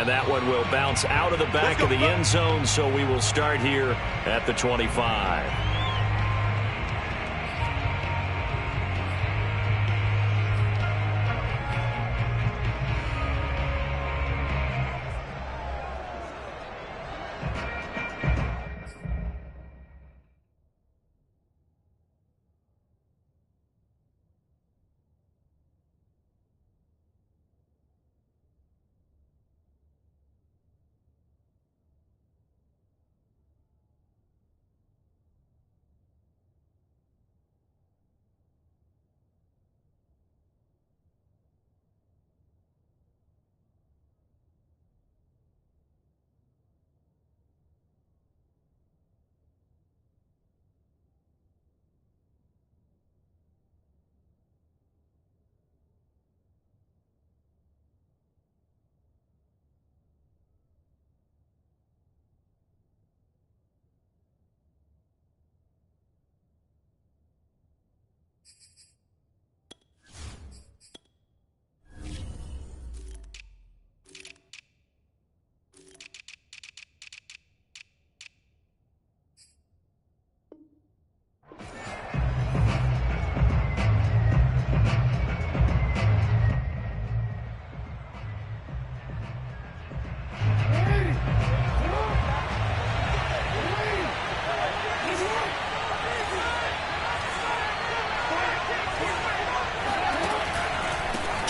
And that one will bounce out of the back of the end zone, so we will start here at the 25.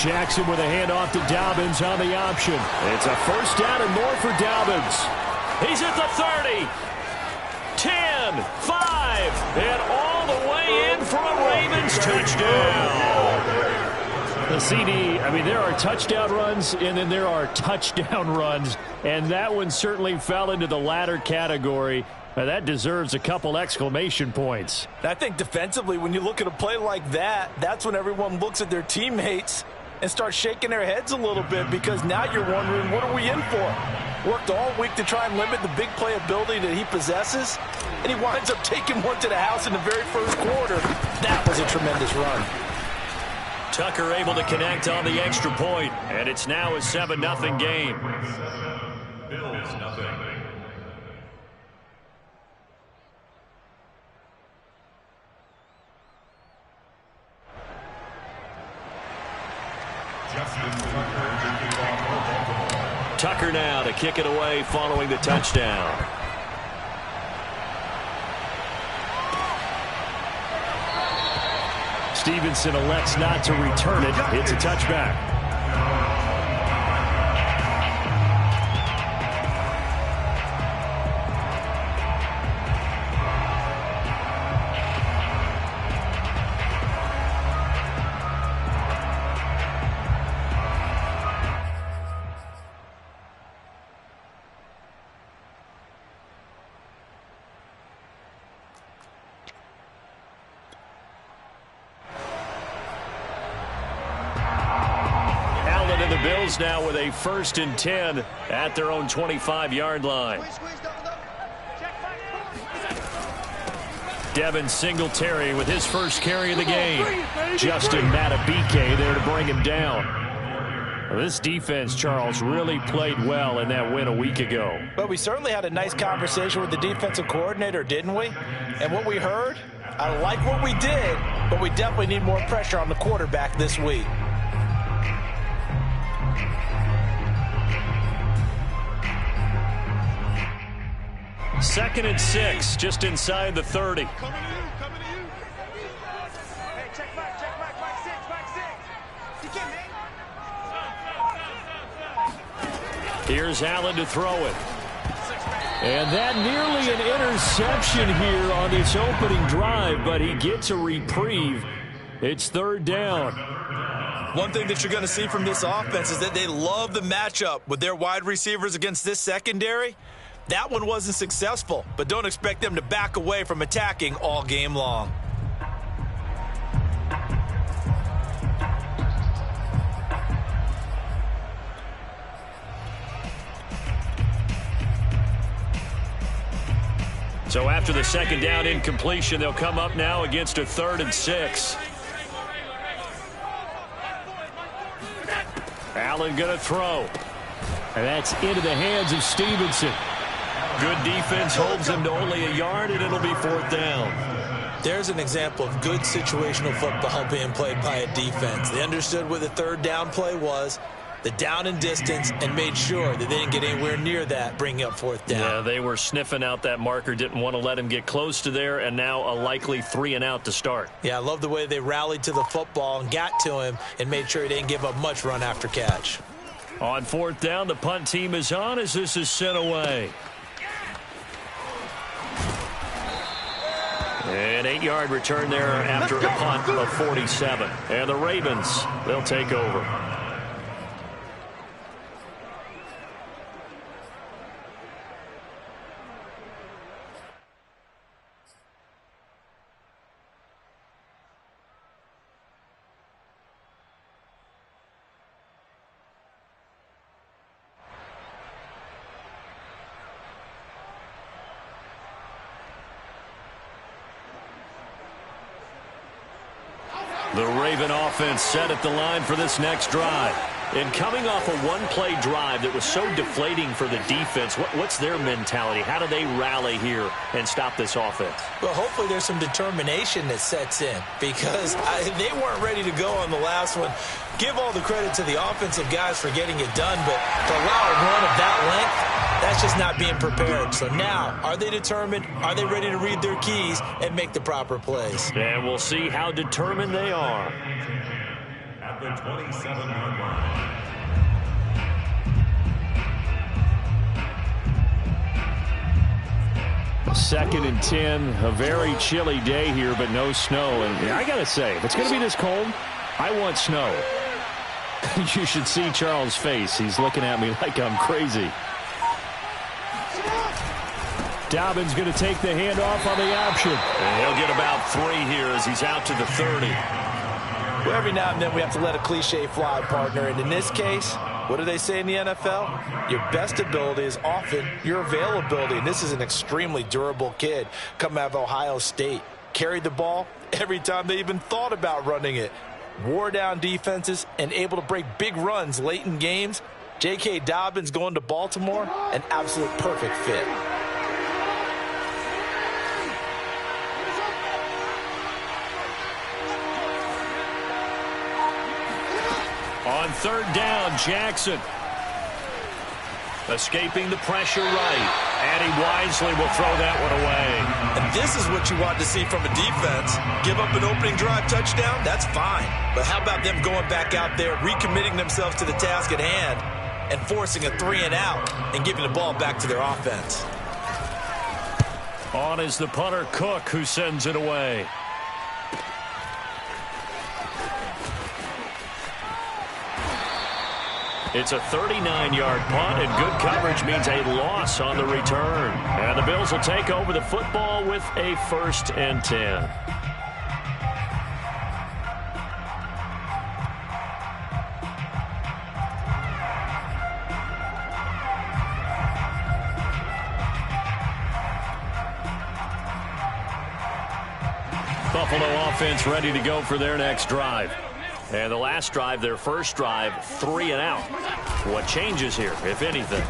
Jackson with a handoff to Dobbins on the option. It's a first down and more for Dobbins. He's at the 30. 10, 5, and all the way in for a Ravens touchdown. The CD, I mean, there are touchdown runs, and then there are touchdown runs, and that one certainly fell into the latter category. That deserves a couple exclamation points. I think defensively, when you look at a play like that, that's when everyone looks at their teammates and starts shaking their heads a little bit, because now you're wondering, what are we in for? Worked all week to try and limit the big play ability that he possesses, and he winds up taking one to the house in the very first quarter. That was a tremendous run. Tucker able to connect on the extra point, and it's now a 7-0 game. Bills nothing. Tucker now to kick it away following the touchdown. Stevenson elects not to return it. It's a touchback. Now with a 1st and 10 at their own 25-yard line. Devin Singletary with his first carry of the game. Justin Matabike there to bring him down. Well, this defense, Charles, really played well in that win a week ago. But we certainly had a nice conversation with the defensive coordinator, didn't we? And what we heard, I like what we did, but we definitely need more pressure on the quarterback this week. Second and 6, just inside the 30. Coming to you. Hey, check back, six. Here's Allen to throw it. And that nearly an interception here on this opening drive, but he gets a reprieve. It's 3rd down. One thing that you're going to see from this offense is that they love the matchup with their wide receivers against this secondary. That one wasn't successful, but don't expect them to back away from attacking all game long. So after the second down incompletion, they'll come up now against a 3rd and 6. Allen going to throw. And that's into the hands of Stevenson. Good defense holds him to only a yard, and it'll be 4th down. There's an example of good situational football being played by a defense. They understood what the 3rd down play was, the down and distance, and made sure that they didn't get anywhere near that, bringing up 4th down. Yeah, they were sniffing out that marker, didn't want to let him get close to there, and now a likely 3 and out to start. Yeah, I love the way they rallied to the football and got to him and made sure he didn't give up much run after catch. On 4th down, the punt team is on as this is sent away. An 8-yard return there after a punt of 47. And the Ravens, they'll take over. The Raven offense set at the line for this next drive. And coming off a one-play drive that was so deflating for the defense, what's their mentality? How do they rally here and stop this offense? Well, hopefully there's some determination that sets in because they weren't ready to go on the last one. Give all the credit to the offensive guys for getting it done, but to allow a run of that length, that's just not being prepared. So now, are they determined? Are they ready to read their keys and make the proper plays? And we'll see how determined they are. At the 27-yard line. 2nd and 10. A very chilly day here, but no snow. And I got to say, if it's going to be this cold, I want snow. You should see Charles' face. He's looking at me like I'm crazy. Dobbins going to take the handoff on the option. And he'll get about 3 here as he's out to the 30. Well, every now and then we have to let a cliche fly, partner. And in this case, what do they say in the NFL? Your best ability is often your availability. And this is an extremely durable kid coming out of Ohio State. Carried the ball every time they even thought about running it. Wore down defenses and able to break big runs late in games. J.K. Dobbins going to Baltimore, an absolute perfect fit. On 3rd down, Jackson. Escaping the pressure right. And he wisely will throw that one away. And this is what you want to see from a defense. Give up an opening drive touchdown, that's fine. But how about them going back out there, recommitting themselves to the task at hand, and forcing a 3 and out and giving the ball back to their offense. On is the punter, Cook, who sends it away. It's a 39-yard punt, and good coverage means a loss on the return. And the Bills will take over the football with a 1st and 10. Buffalo offense ready to go for their next drive. And the last drive, their first drive, 3 and out. What changes here, if anything?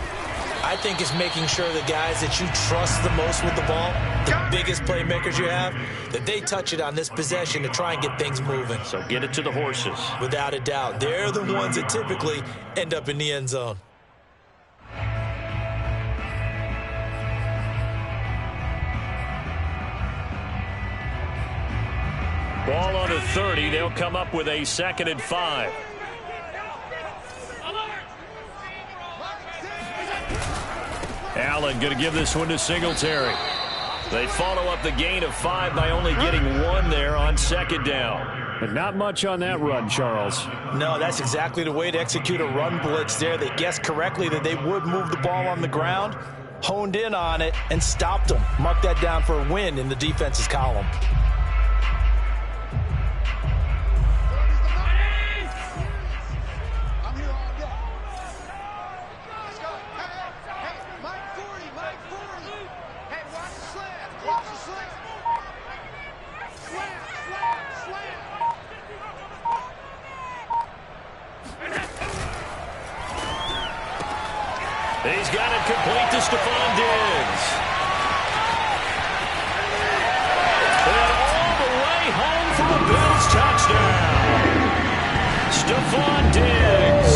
I think it's making sure the guys that you trust the most with the ball, the biggest playmakers you have, that they touch it on this possession to try and get things moving. So get it to the horses. Without a doubt. They're the ones that typically end up in the end zone. Ball on the 30. They'll come up with a 2nd and 5. Allen going to give this one to Singletary. They follow up the gain of 5 by only getting 1 there on 2nd down. But not much on that run, Charles. No, that's exactly the way to execute a run blitz there. They guessed correctly that they would move the ball on the ground, honed in on it, and stopped them. Mark that down for a win in the defense's column. He's got it complete to Stephon Diggs. And all the way home for a Bills touchdown. Stephon Diggs,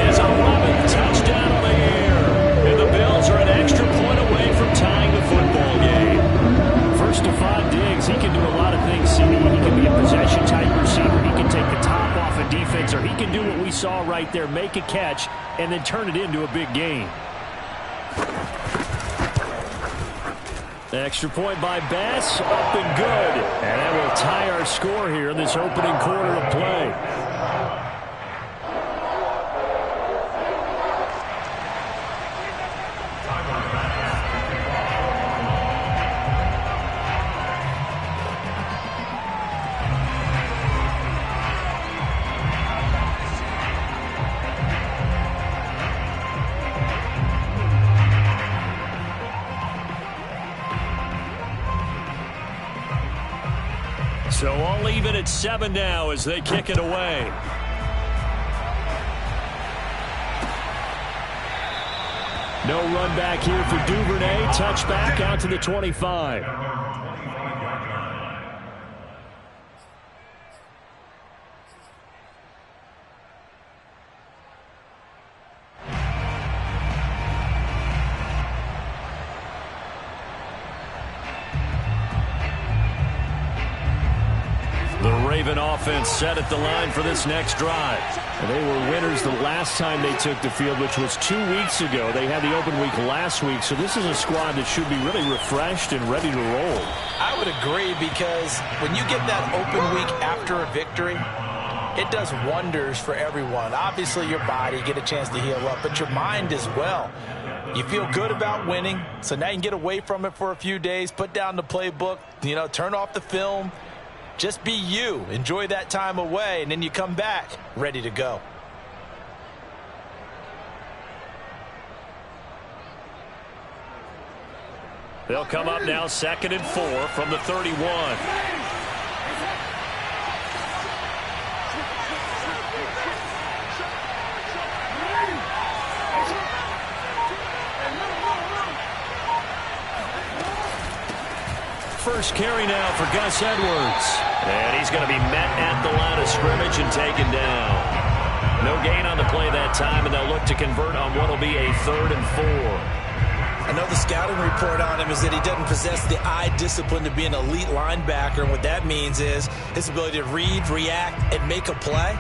his 11th touchdown of the year. And the Bills are an extra point away from tying the football game. For Stephon Diggs, he can do a lot of things, CD. He can be a possession-type receiver. He can take the top off a defense, or he can do what we saw right there, make a catch, and then turn it into a big gain. The extra point by Bass, up and good. And that will tie our score here in this opening quarter of play. So all even at 7 now as they kick it away. No run back here for Duvernay. Touchback out to the 25. Raven offense set at the line for this next drive. And they were winners the last time they took the field, which was 2 weeks ago. They had the open week last week, so this is a squad that should be really refreshed and ready to roll. I would agree, because when you get that open week after a victory, it does wonders for everyone. Obviously, your body, get a chance to heal up, but your mind as well. You feel good about winning, so now you can get away from it for a few days, put down the playbook, turn off the film. Just be you. Enjoy that time away, and then you come back ready to go. They'll come up now 2nd and 4 from the 31. First carry now for Gus Edwards. And he's going to be met at the line of scrimmage and taken down. No gain on the play that time, and they'll look to convert on what will be a 3rd and 4. Another scouting report on him is that he doesn't possess the eye discipline to be an elite linebacker. And what that means is his ability to read, react, and make a play.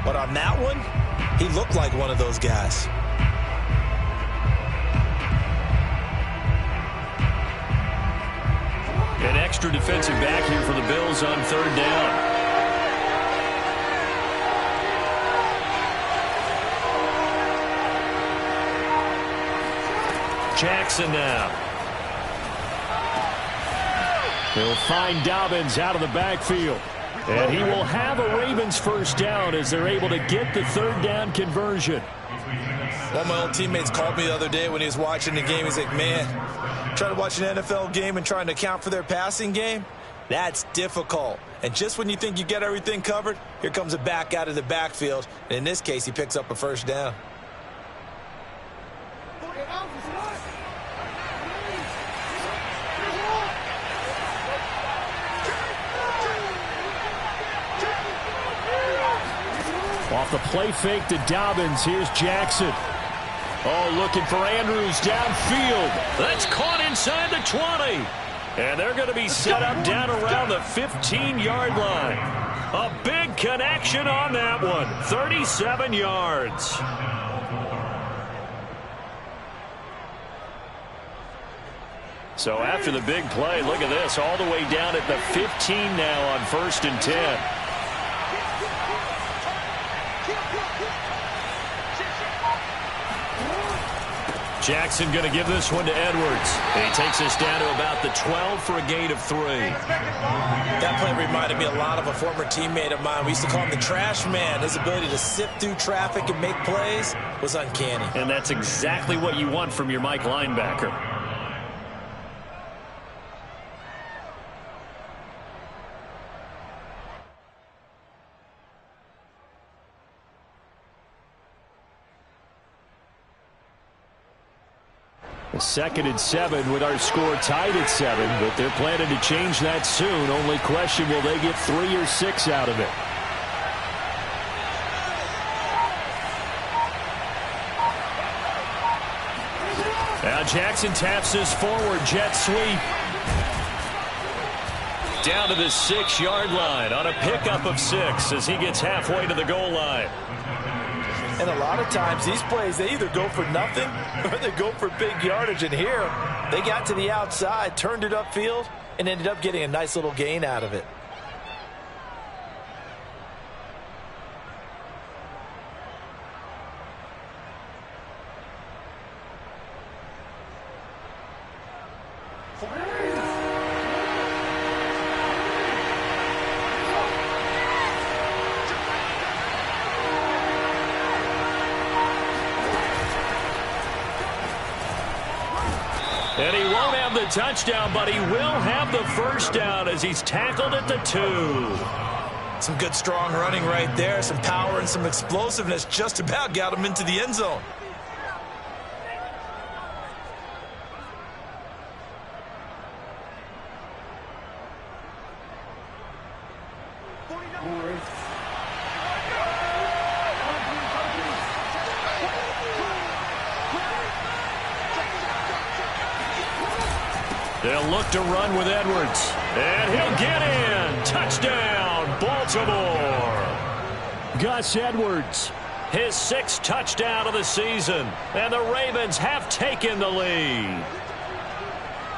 But on that one, he looked like one of those guys. An extra defensive back here for the Bills on 3rd down. Jackson now. He'll find Dobbins out of the backfield. And he will have a Ravens first down as they're able to get the 3rd down conversion. One of my old teammates called me the other day when he was watching the game. He's like, man, trying to watch an NFL game and trying to account for their passing game, that's difficult. And just when you think you get everything covered, here comes a back out of the backfield. And in this case, he picks up a first down. Off the play fake to Dobbins, here's Jackson. Oh, looking for Andrews downfield. That's caught inside the 20. And they're going to be set up down around the 15-yard line. A big connection on that one. 37 yards. So after the big play, look at this. All the way down at the 15 now on 1st and 10. Jackson going to give this one to Edwards. And he takes us down to about the 12 for a gain of 3. That play reminded me a lot of a former teammate of mine. We used to call him the trash man. His ability to sift through traffic and make plays was uncanny. And that's exactly what you want from your Mike linebacker. 2nd and 7 with our score tied at 7, but they're planning to change that soon. Only question, will they get 3 or 6 out of it? Now Jackson taps this forward jet sweep. Down to the 6-yard line on a pickup of 6 as he gets halfway to the goal line. And a lot of times these plays, they either go for nothing or they go for big yardage. And here, they got to the outside, turned it upfield, and ended up getting a nice little gain out of it. And he won't have the touchdown, but he will have the first down as he's tackled at the 2. Some good strong running right there, some power and some explosiveness, just about got him into the end zone. They'll look to run with Edwards. And he'll get in. Touchdown, Baltimore. Gus Edwards. His 6th touchdown of the season. And the Ravens have taken the lead.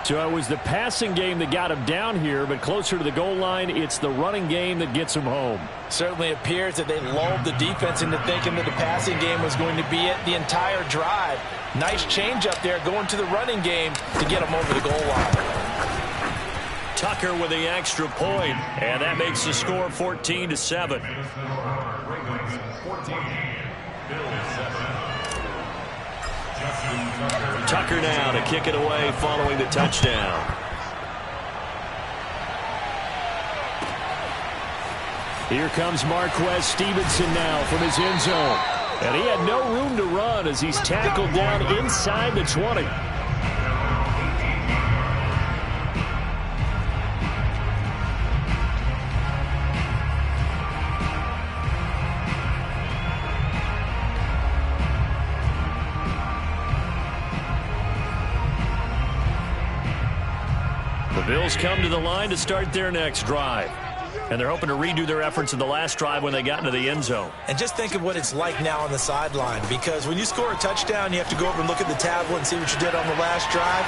So it was the passing game that got him down here, but closer to the goal line, it's the running game that gets him home. Certainly appears that they lulled the defense into thinking that the passing game was going to be it the entire drive. Nice change up there going to the running game to get them over the goal line. Tucker with the extra point, and that makes the score 14-7. Tucker now to kick it away following the touchdown. Here comes Marquez Stevenson now from his end zone. And he had no room to run as he's tackled down inside the 20. The Bills come to the line to start their next drive. And they're hoping to redo their efforts in the last drive when they got into the end zone. And just think of what it's like now on the sideline, because when you score a touchdown, you have to go over and look at the tablet and see what you did on the last drive.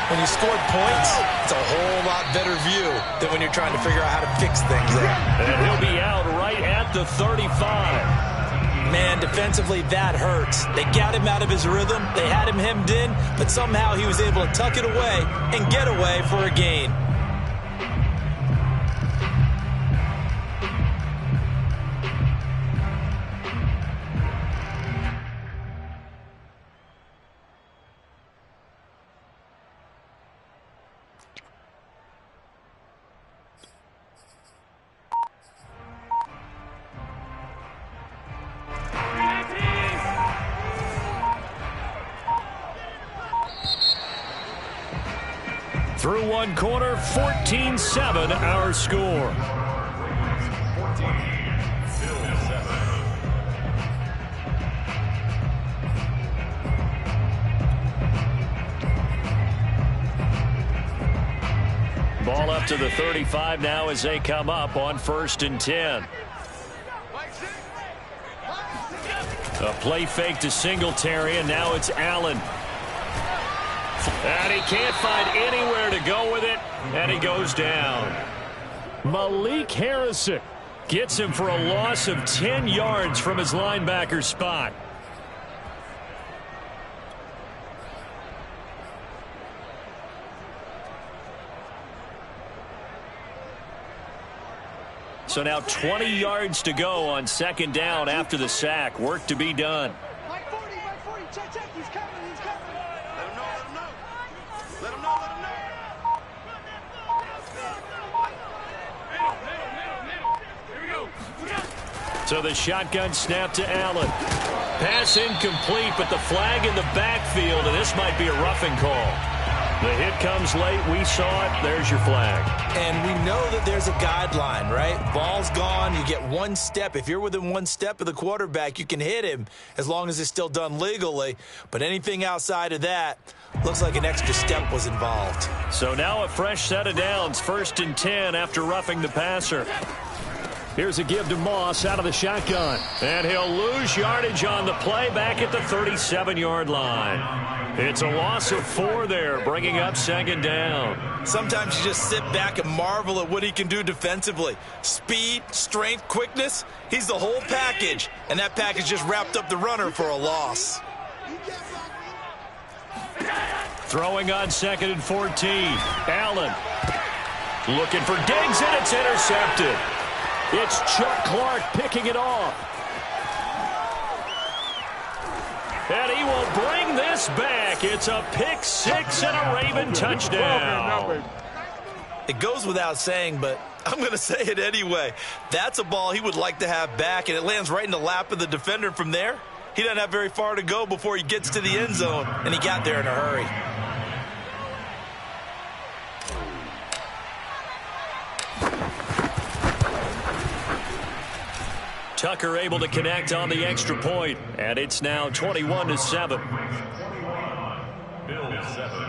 When you scored points, it's a whole lot better view than when you're trying to figure out how to fix things there. And he'll be out right at the 35. Man, defensively, that hurts. They got him out of his rhythm. They had him hemmed in, but somehow he was able to tuck it away and get away for a gain. Through one quarter, 14-7 our score. Ball up to the 35 now as they come up on 1st and 10. A play fake to Singletary, and now it's Allen. And he can't find anywhere to go with it, and he goes down. Malik Harrison Gets him for a loss of 10 yards from his linebacker spot. So now 20 yards to go on 2nd down after the sack. Work to be done. Mike 40, check, he's coming, Let him know. So the shotgun snap to Allen. Pass incomplete, but the flag in the backfield, and this might be a roughing call. The hit comes late. We saw it. There's your flag. And we know that there's a guideline, right? Ball's gone. You get one step. If you're within one step of the quarterback, you can hit him as long as it's still done legally. But anything outside of that, looks like an extra step was involved. So now a fresh set of downs. 1st and 10 after roughing the passer. Here's a give to Moss out of the shotgun. And he'll lose yardage on the play back at the 37-yard line. It's a loss of 4 there, bringing up 2nd down. Sometimes you just sit back and marvel at what he can do defensively. Speed, strength, quickness, he's the whole package. And that package just wrapped up the runner for a loss. Throwing on 2nd and 14. Allen looking for Diggs, and it's intercepted. It's Chuck Clark picking it off. And he will bring this back. It's a pick 6 and a Raven touchdown. It goes without saying, but I'm going to say it anyway. That's a ball he would like to have back, and it lands right in the lap of the defender from there. He doesn't have very far to go before he gets to the end zone, and he got there in a hurry. Tucker able to connect on the extra point, and it's now 21-7. Bill 7.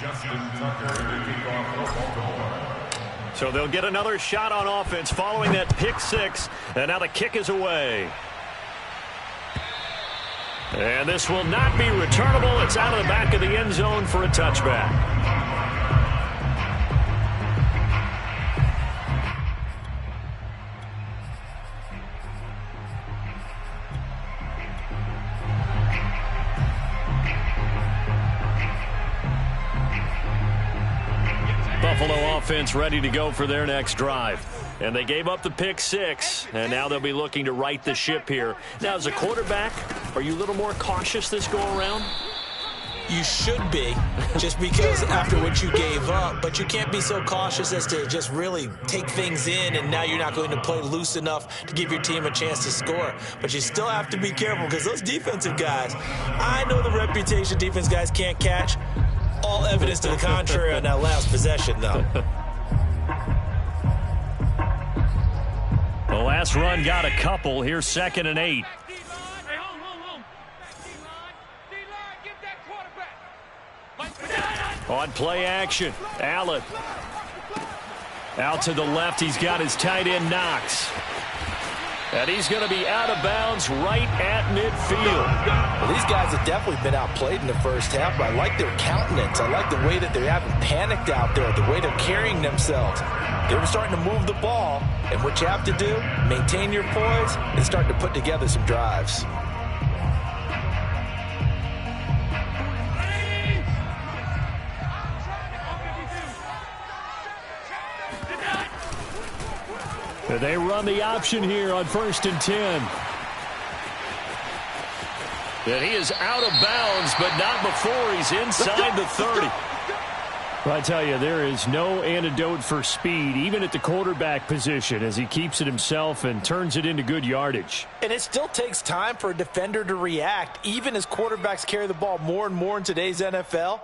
Justin Tucker to kick off for Baltimore. So they'll get another shot on offense following that pick 6, and now the kick is away. And this will not be returnable. It's out of the back of the end zone for a touchback. Buffalo offense ready to go for their next drive. And they gave up the pick 6, and now they'll be looking to right the ship here. Now, as a quarterback, are you a little more cautious this go-around? You should be, just because after what you gave up, but you can't be so cautious as to just really take things in, and now you're not going to play loose enough to give your team a chance to score. But you still have to be careful, because those defensive guys, I know the reputation defense guys can't catch. All evidence to the contrary on that last possession, though. The last run got a couple. Here's 2nd and 8. On play action, Allen. Out to the left, he's got his tight end Knox. And he's going to be out of bounds right at midfield. Well, these guys have definitely been outplayed in the first half, but I like their countenance. I like the way that they haven't panicked out there, the way they're carrying themselves. They were starting to move the ball, and what you have to do, maintain your poise and start to put together some drives. They run the option here on 1st and 10. And he is out of bounds, but not before he's inside the 30. Well, I tell you, there is no antidote for speed, even at the quarterback position, as he keeps it himself and turns it into good yardage. And it still takes time for a defender to react, even as quarterbacks carry the ball more and more in today's NFL.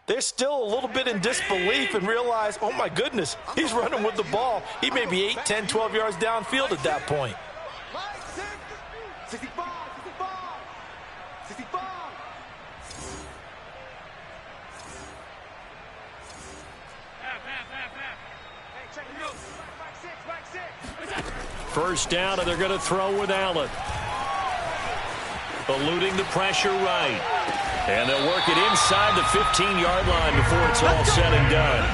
They're still a little bit in disbelief and realize, oh, my goodness, he's running with the ball. He may be 8, 10, 12 yards downfield at that point. 65, 65. First down, and they're going to throw with Allen. Eluding the pressure right. And they'll work it inside the 15-yard line before it's all said and done.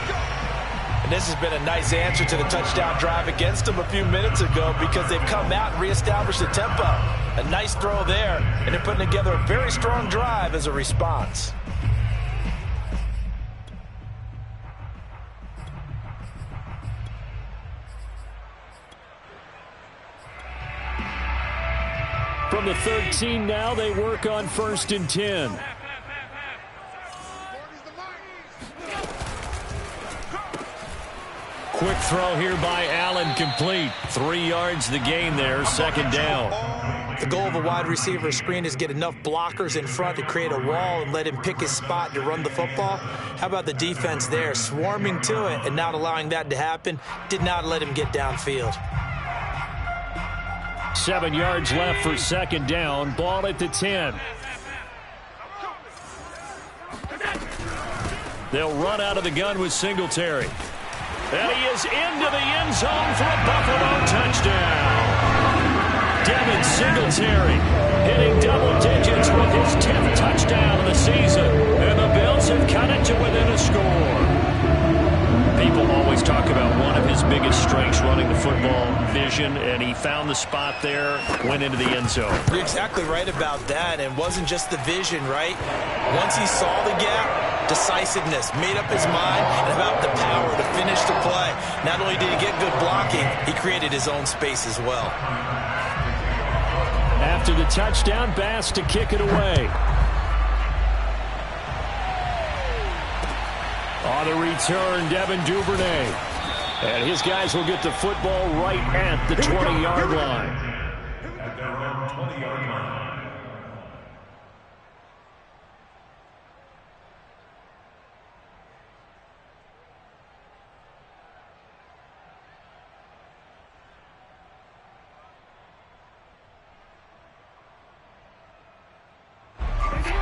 And this has been a nice answer to the touchdown drive against them a few minutes ago because they've come out and reestablished the tempo. A nice throw there, and they're putting together a very strong drive as a response. From the 13 now, they work on 1st and 10. Quick throw here by Allen, complete. 3 yards the gain there, second down. The goal of a wide receiver screen is get enough blockers in front to create a wall and let him pick his spot to run the football. How about the defense there, swarming to it and not allowing that to happen? Did not let him get downfield. 7 yards left for second down. Ball at the 10. They'll run out of the gun with Singletary. And he is into the end zone for a Buffalo touchdown. Devin Singletary hitting double digits with his 10th touchdown of the season. And the Bills have cut it to within a score. People always talk about one of his biggest strengths, running the football, vision, and he found the spot there, went into the end zone. You're exactly right about that, and it wasn't just the vision, right? Once he saw the gap, decisiveness, made up his mind, and about the power to finish the play. Not only did he get good blocking, he created his own space as well. After the touchdown, Bass to kick it away. On the return, Devin Duvernay. And his guys will get the football right at the 20-yard line. At their own 20-yard line.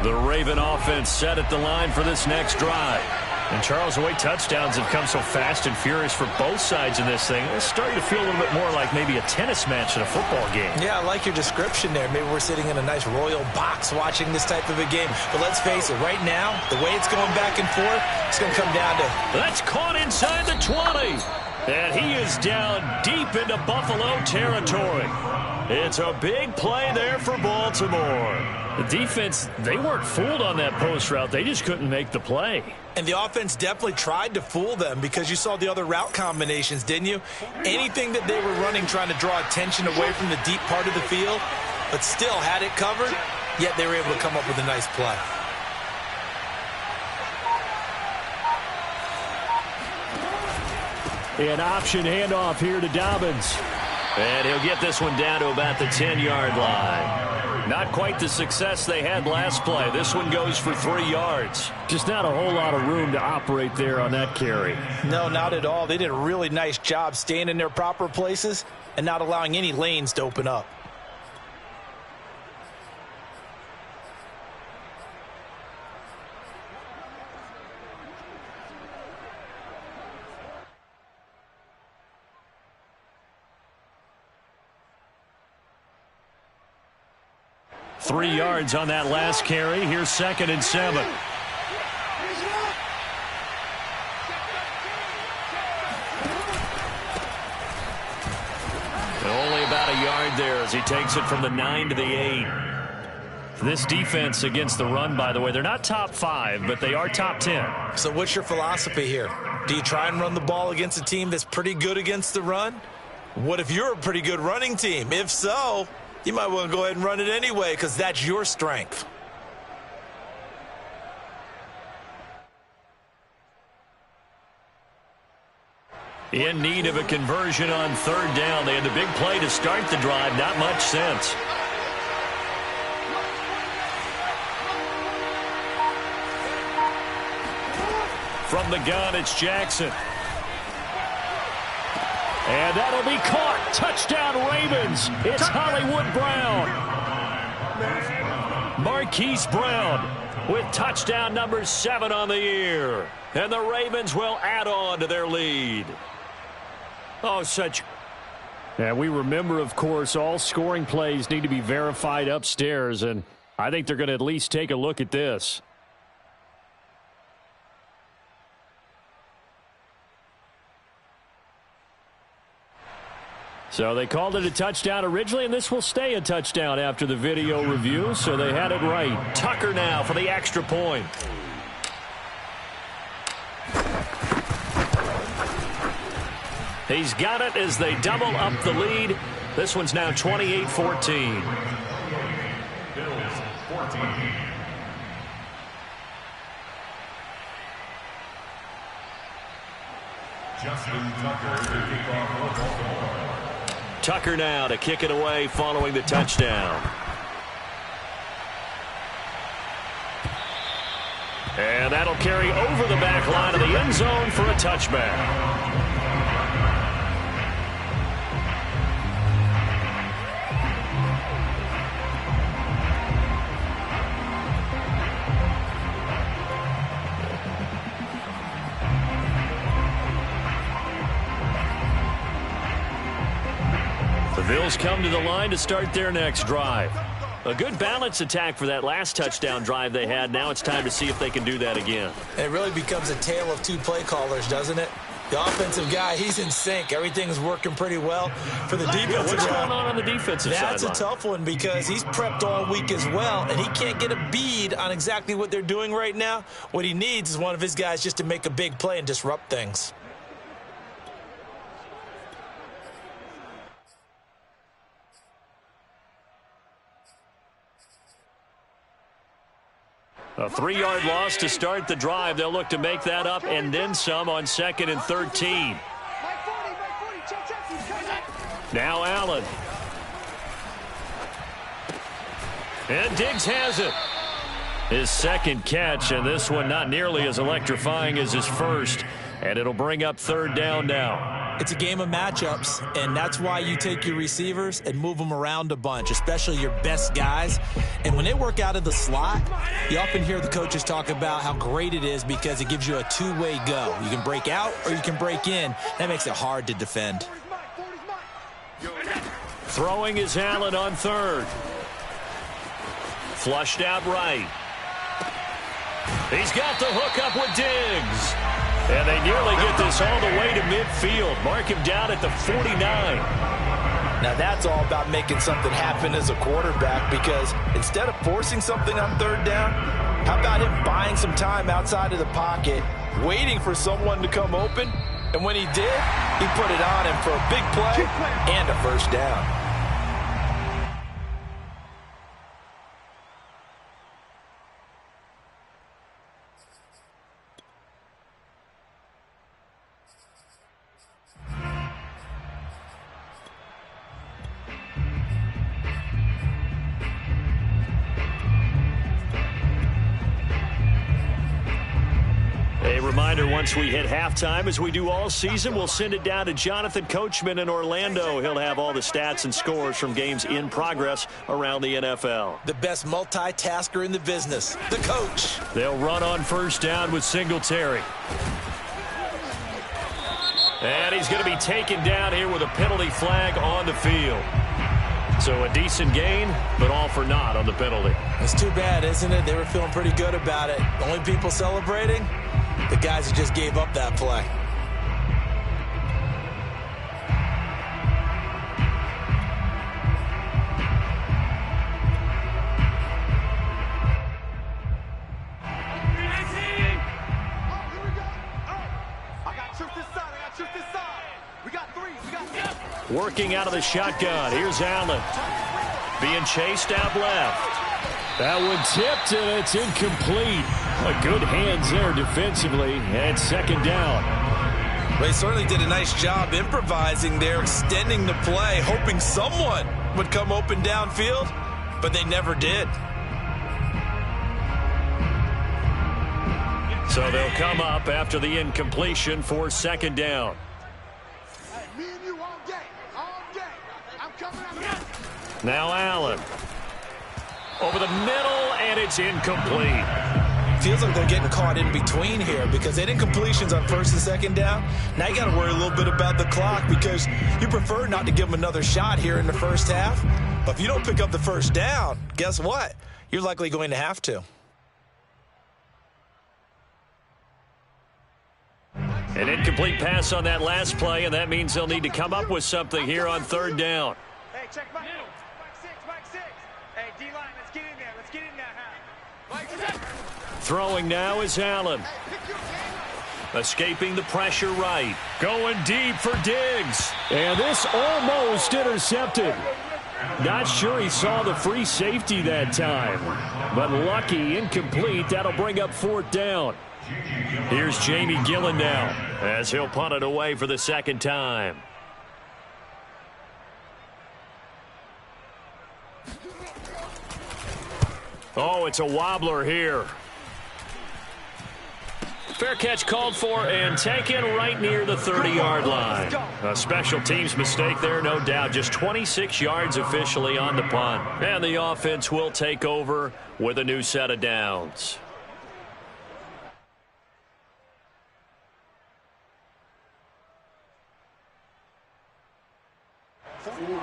The Raven offense set at the line for this next drive. And Charles, the way touchdowns have come so fast and furious for both sides in this thing, it's starting to feel a little bit more like maybe a tennis match in a football game. Yeah, I like your description there. Maybe we're sitting in a nice royal box watching this type of a game. But let's face it, right now, the way it's going back and forth, it's going to come down to... That's caught inside the 20. And he is down deep into Buffalo territory. It's a big play there for Baltimore. The defense, they weren't fooled on that post route. They just couldn't make the play. And the offense definitely tried to fool them because you saw the other route combinations, didn't you? Anything that they were running trying to draw attention away from the deep part of the field, but still had it covered, yet they were able to come up with a nice play. An option handoff here to Dobbins. And he'll get this one down to about the 10-yard line. Not quite the success they had last play. This one goes for 3 yards. Just not a whole lot of room to operate there on that carry. No, not at all. They did a really nice job staying in their proper places and not allowing any lanes to open up. Three yards on that last carry. Here's 2nd and 7. Only about a yard there as he takes it from the 9 to the 8. This defense against the run, by the way, they're not top 5, but they are top 10. So what's your philosophy here? Do you try and run the ball against a team that's pretty good against the run? What if you're a pretty good running team? If so, you might want to go ahead and run it anyway because that's your strength. In need of a conversion on 3rd down. They had the big play to start the drive. Not much sense. From the gun, it's Jackson. And that'll be caught. Touchdown, Ravens. It's Hollywood Brown. Marquise Brown with touchdown number 7 on the year. And the Ravens will add on to their lead. Oh, such... And we remember, of course, all scoring plays need to be verified upstairs. And I think they're going to at least take a look at this. So they called it a touchdown originally, and this will stay a touchdown after the video review, so they had it right. Tucker now for the extra point. He's got it as they double up the lead. This one's now 28-14. Bills 14. Justin Tucker to kick off for Baltimore. Tucker now to kick it away following the touchdown. And that'll carry over the back line of the end zone for a touchback. The Bills come to the line to start their next drive. A good balance attack for that last touchdown drive they had. Now it's time to see if they can do that again. It really becomes a tale of two play callers, doesn't it? The offensive guy, he's in sync. Everything's working pretty well for the defensive What's guy. going on the defensive side? That's a tough one because he's prepped all week as well, and he can't get a bead on exactly what they're doing right now. What he needs is one of his guys just to make a big play and disrupt things. A 3-yard loss to start the drive. They'll look to make that up and then some on 2nd and 13. Now Allen. And Diggs has it. His second catch, and this one not nearly as electrifying as his first. And it'll bring up 3rd down now. It's a game of matchups, and that's why you take your receivers and move them around a bunch, especially your best guys. And when they work out of the slot, you often hear the coaches talk about how great it is because it gives you a two-way go. You can break out or you can break in. That makes it hard to defend. Throwing is Allen on 3rd. Flushed out right. He's got the hook up with Diggs. And they nearly get this all the way to midfield. Mark him down at the 49. Now that's all about making something happen as a quarterback, because instead of forcing something on 3rd down, how about him buying some time outside of the pocket, waiting for someone to come open, and when he did, he put it on him for a big play and a 1st down. Once we hit halftime, as we do all season, we'll send it down to Jonathan Coachman in Orlando. He'll have all the stats and scores from games in progress around the NFL. The best multitasker in the business, the coach. They'll run on 1st down with Singletary. And he's going to be taken down here with a penalty flag on the field. So a decent gain, but all for naught on the penalty. It's too bad, isn't it? They were feeling pretty good about it. The only people celebrating? The guys who just gave up that play. Working out of the shotgun. Here's Allen. Being chased out left. That one tipped, and it's incomplete. A good hands there defensively, and 2nd down. They certainly did a nice job improvising there, extending the play, hoping someone would come open downfield, but they never did. So they'll come up after the incompletion for 2nd down. Hey, me and you all day. I'm coming out. Now Allen. Over the middle, and it's incomplete. Feels like they're getting caught in between here because they did incompletions on 1st and 2nd down. Now you got to worry a little bit about the clock because you prefer not to give them another shot here in the 1st half. But if you don't pick up the 1st down, guess what? You're likely going to have to. An incomplete pass on that last play, and that means they'll need to come up with something here on 3rd down. Hey, check my middle. Mike 6. Hey, D-line, let's get in there. Let's get in there, Mike 6. Throwing now is Allen. Escaping the pressure right. Going deep for Diggs. And this almost intercepted. Not sure he saw the free safety that time. But lucky, incomplete. That'll bring up 4th down. Here's Jamie Gillen now as he'll punt it away for the second time. Oh, it's a wobbler here. Fair catch called for and taken right near the 30-yard line. A special teams mistake there, no doubt. Just 26 yards officially on the punt. And the offense will take over with a new set of downs.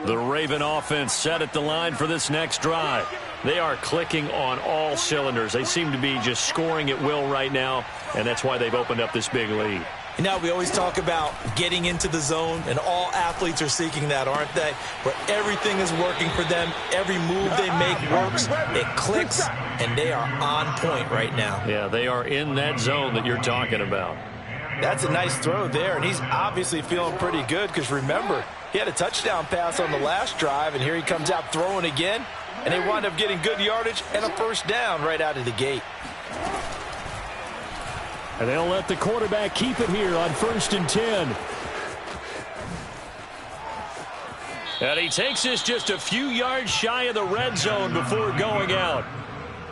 The Raven offense set at the line for this next drive. They are clicking on all cylinders. They seem to be just scoring at will right now, and that's why they've opened up this big lead. You know, we always talk about getting into the zone, and all athletes are seeking that, aren't they? Where everything is working for them, every move they make works, it clicks, and they are on point right now. Yeah, they are in that zone that you're talking about. That's a nice throw there, and he's obviously feeling pretty good because, remember, he had a touchdown pass on the last drive, and here he comes out throwing again, and they wind up getting good yardage and a first down right out of the gate. And they'll let the quarterback keep it here on 1st and 10. And he takes this just a few yards shy of the red zone before going out.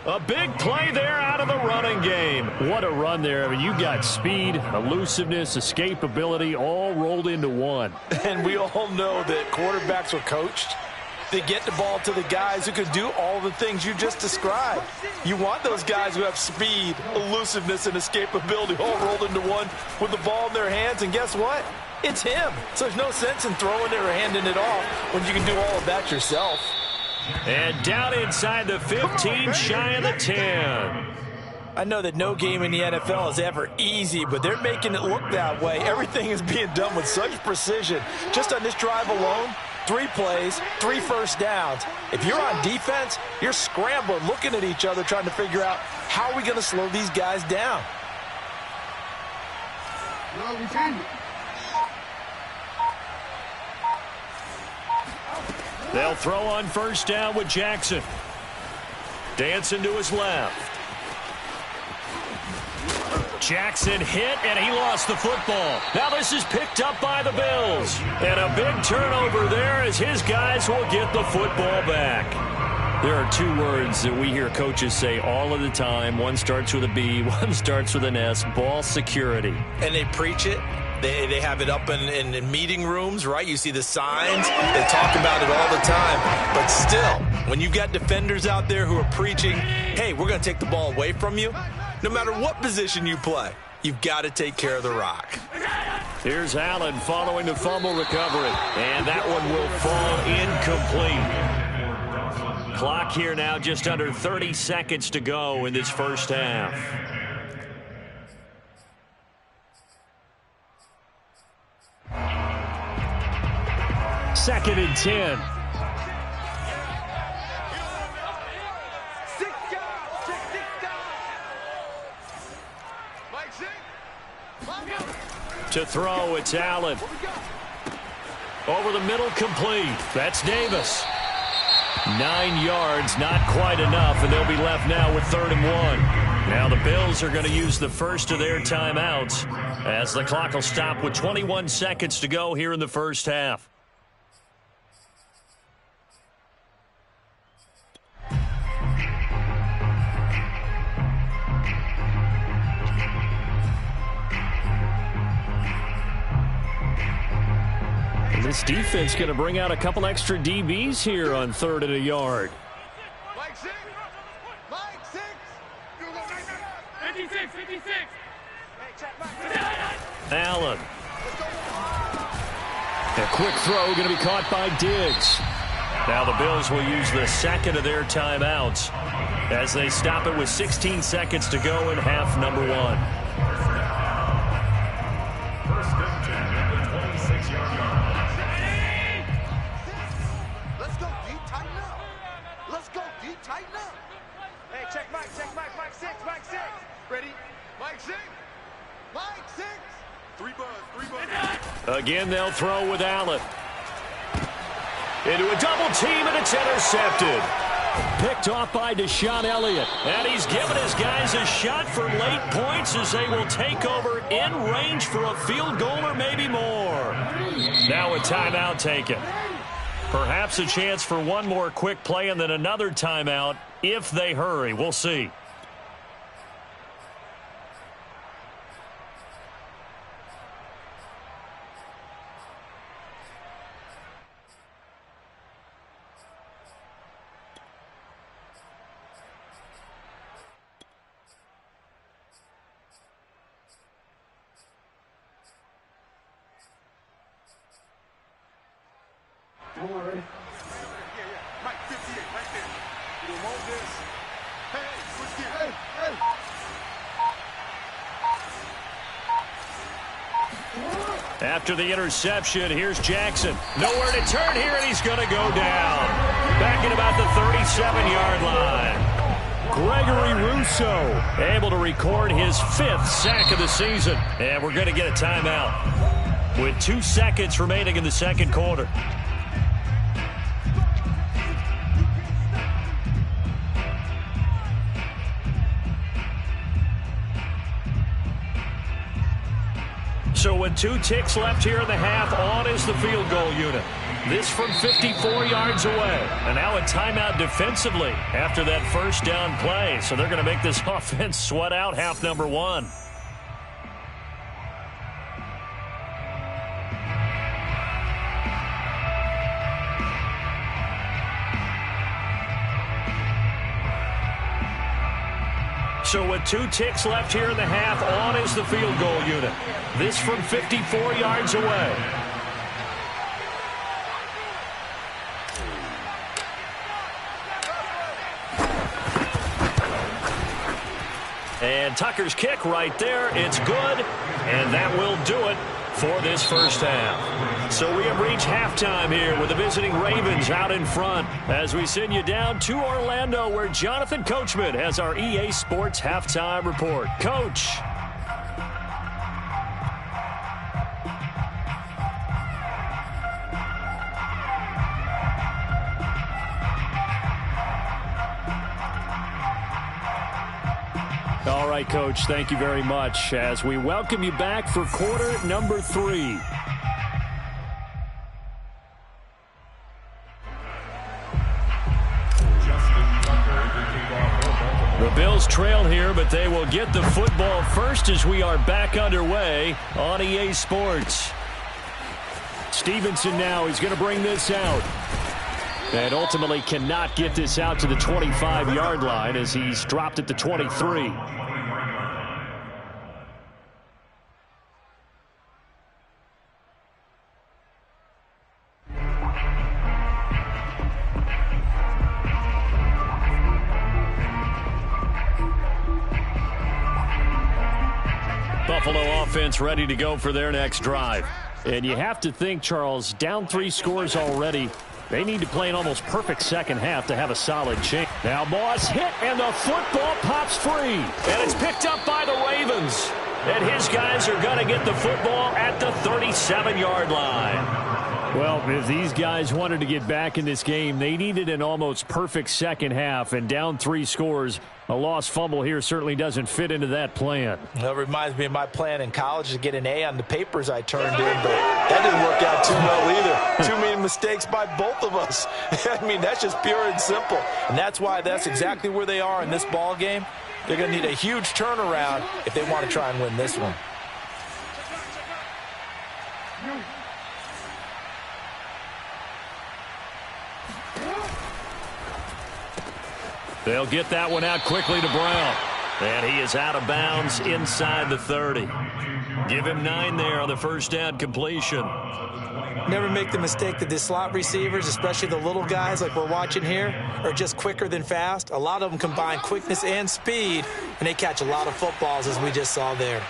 A big play there out of the running game. What a run there. I mean, you got speed, elusiveness, escapability all rolled into one. And we all know that quarterbacks are coached. They get the ball to the guys who can do all the things you just described. You want those guys who have speed, elusiveness, and escapability all rolled into one with the ball in their hands. And guess what? It's him. So there's no sense in throwing it or handing it off when you can do all of that yourself. And down inside the 15, shy of the 10. I know that no game in the NFL is ever easy, but they're making it look that way. Everything is being done with such precision. Just on this drive alone, 3 plays, 3 first downs. If you're on defense, you're scrambling, looking at each other, trying to figure out how are we going to slow these guys down. They'll throw on first down with Jackson. Dancing to his left. Jackson hit, and he lost the football. Now this is picked up by the Bills. And a big turnover there as his guys will get the football back. There are 2 words that we hear coaches say all of the time. One starts with a B, one starts with an S, ball security. And they preach it. They have it up in meeting rooms, right? You see the signs. They talk about it all the time. But still, when you've got defenders out there who are preaching, hey, we're going to take the ball away from you, no matter what position you play, you've got to take care of the rock. Here's Allen following the fumble recovery. And that one will fall incomplete. Clock here now just under 30 seconds to go in this first half. 2nd and 10. To throw, it's Allen. Over the middle, complete. That's Davis. 9 yards, not quite enough, and they'll be left now with 3rd and 1. Now the Bills are going to use the first of their timeouts as the clock will stop with 21 seconds to go here in the first half. This defense going to bring out a couple extra DBs here on 3rd and a yard. Mike 6. Mike 6. 56. 56. Hey, check Mike. Allen. A quick throw going to be caught by Diggs. Now the Bills will use the second of their timeouts as they stop it with 16 seconds to go in half number 1. Again, they'll throw with Allen. Into a double team, and it's intercepted. Picked off by Deshaun Elliott. And he's given his guys a shot for late points as they will take over in range for a field goal or maybe more. Now a timeout taken. Perhaps a chance for one more quick play and then another timeout if they hurry. We'll see. After the interception, here's Jackson. Nowhere to turn here, and he's going to go down. Back at about the 37-yard line. Gregory Rousseau able to record his 5th sack of the season. And we're going to get a timeout with 2 seconds remaining in the second quarter. So with 2 ticks left here in the half, on is the field goal unit. This from 54 yards away. And now a timeout defensively after that first down play. So they're going to make this offense sweat out half number 1. So with 2 ticks left here in the half, on is the field goal unit. This from 54 yards away. And Tucker's kick right there. It's good, and that will do it for this first half. So we have reached halftime here with the visiting Ravens out in front as we send you down to Orlando where Jonathan Coachman has our EA Sports halftime report. Coach. All right, Coach, thank you very much as we welcome you back for quarter number 3. The Bills trail here, but they will get the football first as we are back underway on EA Sports. Stevenson now, he's going to bring this out. And ultimately cannot get this out to the 25-yard line as he's dropped at the 23. Buffalo offense ready to go for their next drive. And you have to think, Charles, down 3 scores already. They need to play an almost perfect second half to have a solid chance. Now Moss hit, and the football pops free. And it's picked up by the Ravens. And his guys are going to get the football at the 37-yard line. Well, if these guys wanted to get back in this game, they needed an almost perfect second half. And down 3 scores, a lost fumble here certainly doesn't fit into that plan. That reminds me of my plan in college to get an A on the papers I turned in, but that didn't work out too well either. Too many mistakes by both of us. I mean, that's just pure and simple. And that's why that's exactly where they are in this ball game. They're going to need a huge turnaround if they want to try and win this one. They'll get that one out quickly to Brown. And he is out of bounds inside the 30. Give him 9 there on the first down completion. Never make the mistake that the slot receivers, especially the little guys like we're watching here, are just quicker than fast. A lot of them combine quickness and speed, and they catch a lot of footballs, as we just saw there.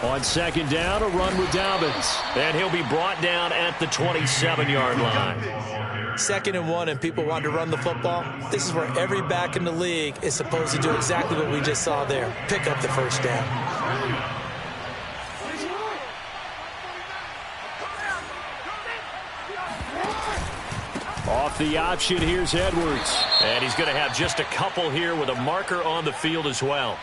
On second down, a run with Dobbins. And he'll be brought down at the 27-yard line. 2nd and 1, and people want to run the football. This is where every back in the league is supposed to do exactly what we just saw there. Pick up the first down. Off the option, here's Edwards. And he's going to have just a couple here with a marker on the field as well.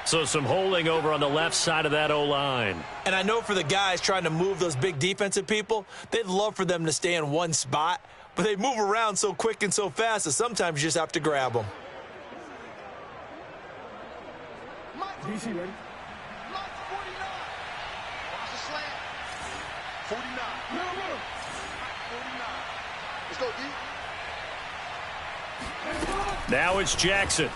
So some holding over on the left side of that O-line. And I know for the guys trying to move those big defensive people, they'd love for them to stay in one spot, but they move around so quick and so fast that sometimes you just have to grab them. DC ready? 49. Watch the slant. 49. No. 49. Let's go, D. Now it's Jackson.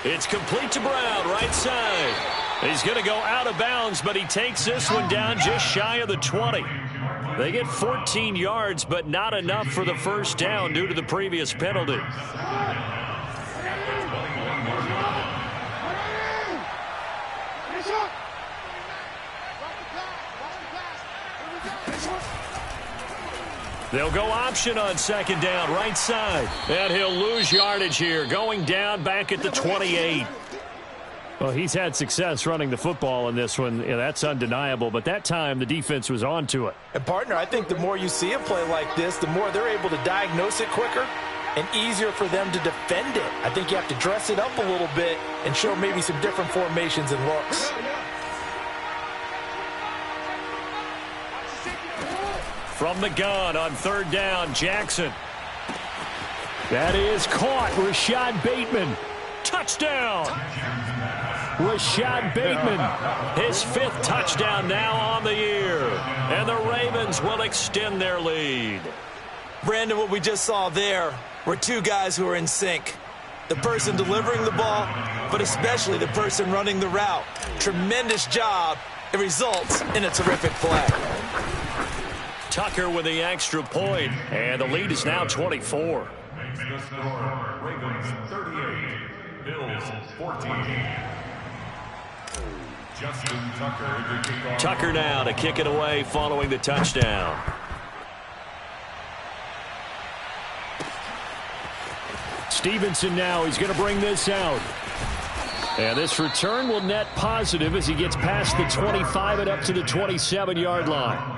It's complete to Brown, right side. He's going to go out of bounds, but he takes this one down just shy of the 20. They get 14 yards, but not enough for the first down due to the previous penalty. They'll go option on second down, right side. And he'll lose yardage here, going down back at the 28. Well, he's had success running the football in this one. Yeah, that's undeniable. But that time, the defense was on to it. And, partner, I think the more you see a play like this, the more they're able to diagnose it quicker and easier for them to defend it. I think you have to dress it up a little bit and show maybe some different formations and looks. From the gun on third down, Jackson. That is caught. Rashad Bateman. Touchdown! Rashad Bateman. His 5th touchdown now on the year. And the Ravens will extend their lead. Brandon, what we just saw there were two guys who are in sync. The person delivering the ball, but especially the person running the route. Tremendous job. It results in a terrific play. Tucker with the extra point, and the lead is now 24. Makes the score Ravens 38, Bills 14. Justin Tucker to kick off. Tucker now to kick it away following the touchdown. Stevenson now, he's going to bring this out. And this return will net positive as he gets past the 25 and up to the 27-yard line.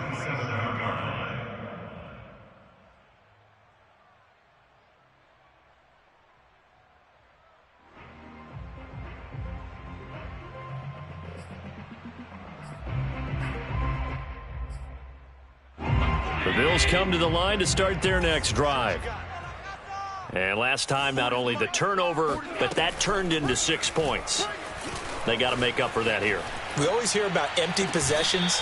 The Bills come to the line to start their next drive. And last time, not only the turnover, but that turned into 6 points. They got to make up for that here. We always hear about empty possessions,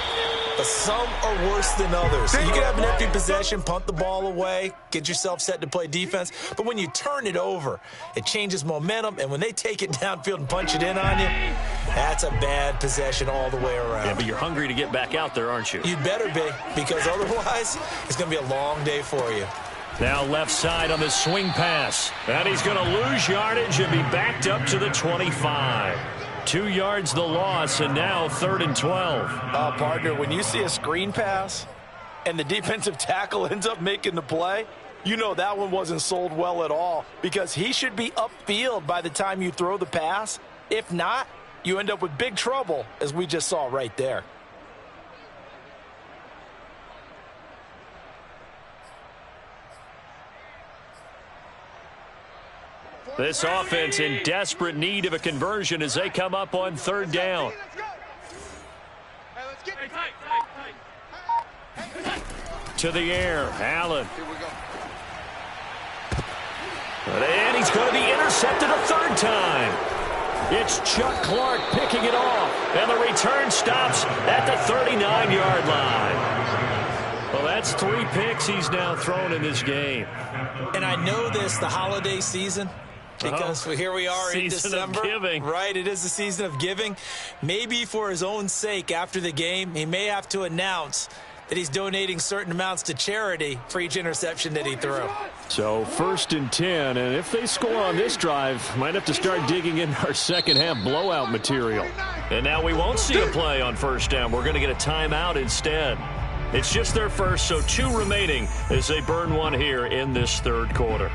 but some are worse than others. You can have an empty possession, punt the ball away, get yourself set to play defense, but when you turn it over, it changes momentum, and when they take it downfield and punch it in on you, that's a bad possession all the way around. Yeah, but you're hungry to get back out there, aren't you? You'd better be, because otherwise, it's going to be a long day for you. Now left side on the swing pass. And he's going to lose yardage and be backed up to the 25. 2 yards the loss, and now 3rd and 12. Partner, when you see a screen pass and the defensive tackle ends up making the play, you know that one wasn't sold well at all, because he should be upfield by the time you throw the pass. If not, you end up with big trouble, as we just saw right there. This offense in desperate need of a conversion as they come up on 3rd down. To the air, Allen. And he's going to be intercepted a 3rd time. It's Chuck Clark picking it off, and the return stops at the 39-yard line. Well, that's 3 picks he's now thrown in this game. And I know this, the holiday season, because here we are in December. Season of giving. Right, it is the season of giving. Maybe for his own sake after the game, he may have to announce that he's donating certain amounts to charity for each interception that he threw. So 1st and 10, and if they score on this drive, might have to start digging in our second half blowout material. And now we won't see a play on 1st down. We're going to get a timeout instead. It's just their first, so 2 remaining as they burn one here in this 3rd quarter.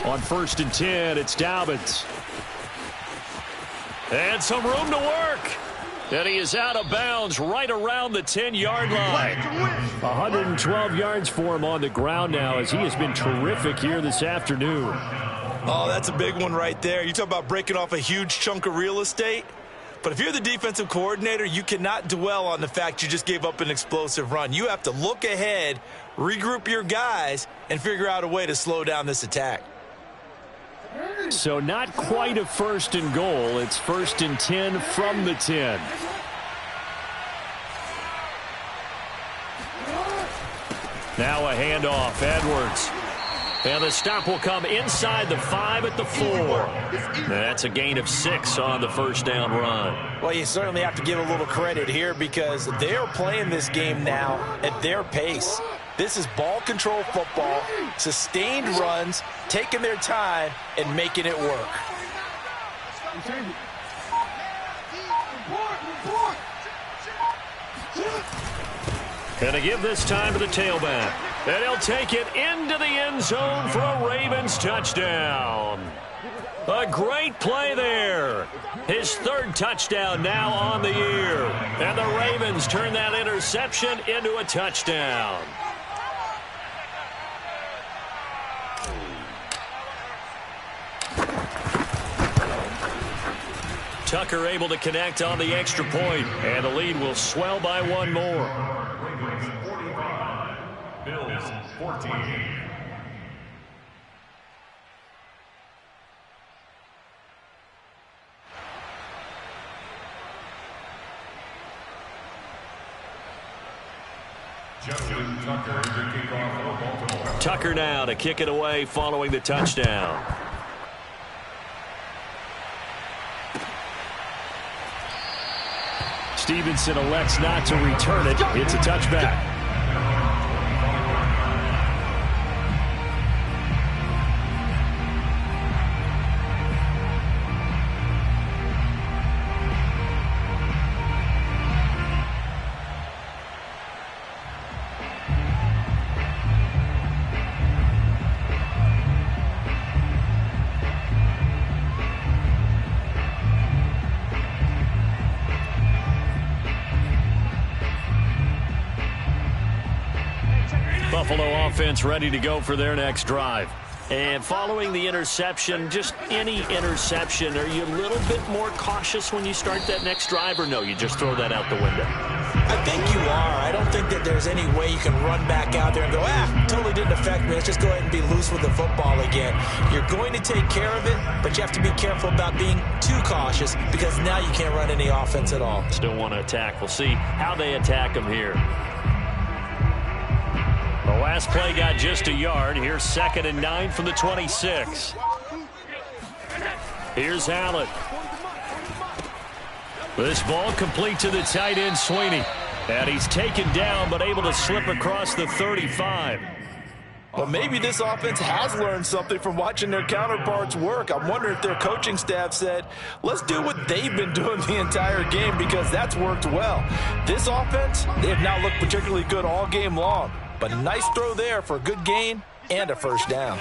On 1st and 10, it's Dobbins. And some room to work. And he is out of bounds right around the 10-yard line. 112 yards for him on the ground now as he has been terrific here this afternoon. Oh, that's a big one right there. You talk about breaking off a huge chunk of real estate. But if you're the defensive coordinator, you cannot dwell on the fact you just gave up an explosive run. You have to look ahead, regroup your guys, and figure out a way to slow down this attack. So not quite a 1st and goal. It's 1st and 10 from the 10. Now a handoff. Edwards. And the stop will come inside the 5 at the 4. That's a gain of 6 on the 1st down run. Well, you certainly have to give a little credit here because they're playing this game now at their pace. This is ball control football, sustained runs, taking their time, and making it work. Gonna give this time to the tailback. And he'll take it into the end zone for a Ravens touchdown. A great play there. His 3rd touchdown now on the year. And the Ravens turn that interception into a touchdown. Tucker able to connect on the extra point, and the lead will swell by 1 more. Ravens 45, Bills 14. Justin Tucker to kick off for Baltimore. Tucker now to kick it away following the touchdown. Stevenson elects not to return it. It's a touchback. Buffalo offense ready to go for their next drive. And following the interception, just any interception, are you a little bit more cautious when you start that next drive, or no, you just throw that out the window? I think you are. I don't think that there's any way you can run back out there and go, totally didn't affect me. Let's just go ahead and be loose with the football again. You're going to take care of it, but you have to be careful about being too cautious because now you can't run any offense at all. Still want to attack. We'll see how they attack them here. The last play got just a yard. Here's 2nd and 9 from the 26. Here's Allen. This ball complete to the tight end, Sweeney. And he's taken down, but able to slip across the 35. Well, maybe this offense has learned something from watching their counterparts work. I'm wondering if their coaching staff said, let's do what they've been doing the entire game because that's worked well. This offense, they have not looked particularly good all game long. But a nice throw there for a good gain and a 1st down.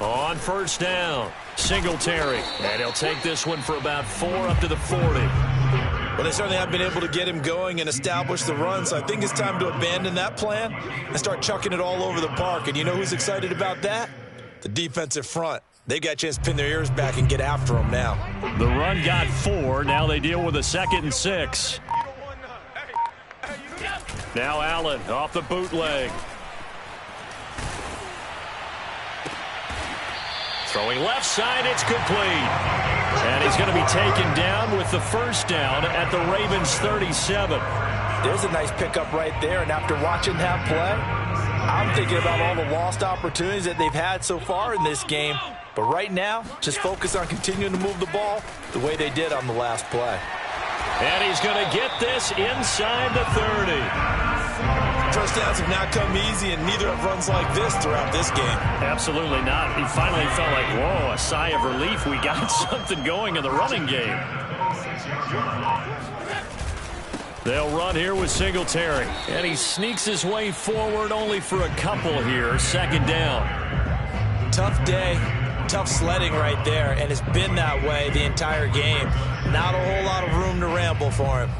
On 1st down, Singletary. And he'll take this one for about 4 up to the 40. Well, they certainly have been able to get him going and establish the run, so I think it's time to abandon that plan and start chucking it all over the park. And you know who's excited about that? The defensive front. They got a chance to pin their ears back and get after him now. The run got 4. Now they deal with a 2nd and 6. Now Allen off the bootleg. Throwing left side, it's complete. And he's going to be taken down with the 1st down at the Ravens 37. There's a nice pickup right there, and after watching that play, I'm thinking about all the lost opportunities that they've had so far in this game. But right now, just focus on continuing to move the ball the way they did on the last play. And he's going to get this inside the 30. First downs have not come easy, and neither have runs like this throughout this game. Absolutely not. He finally felt like, whoa, a sigh of relief. We got something going in the running game. They'll run here with Singletary. And he sneaks his way forward only for a couple here. 2nd down. Tough day, tough sledding right there, and it's been that way the entire game. Not a whole lot of room to ramble for him.